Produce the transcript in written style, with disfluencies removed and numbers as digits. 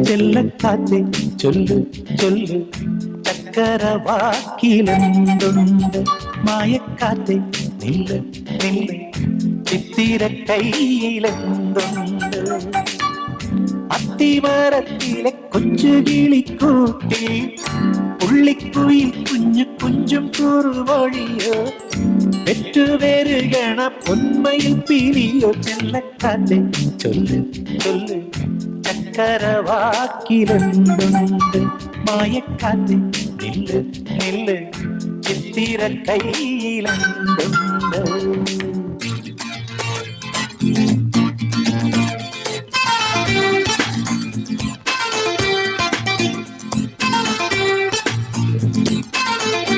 ചെല്ലക്കാറ്റെ ചൊല്ലു ചൊല്ലു ചക്കരവാക്കിലെന്തുണ്ട് മായക്കാറ്റെ നില്ല് നില്ല് ചിത്തിര കയ്യിലെന്തുണ്ട് അത്തിമരത്തിലെ കൊച്ചു കിളിക്കൂട്ടി പുള്ളിക്കുയിൽ കുഞ്ഞു കുഞ്ചും കുറുവഴിയോ പെറ്റുവരുകണ പൊന്മയിൽ പിരിയോ ചെല്ലക്കാറ്റെ ചൊല്ലു ചൊല്ലു ചക്കരവാക്കിലെന്തുണ്ട് മായക്കാറ്റെ നില്ല് നില്ല് ചിത്തിര കയ്യിലെന്തുണ്ട്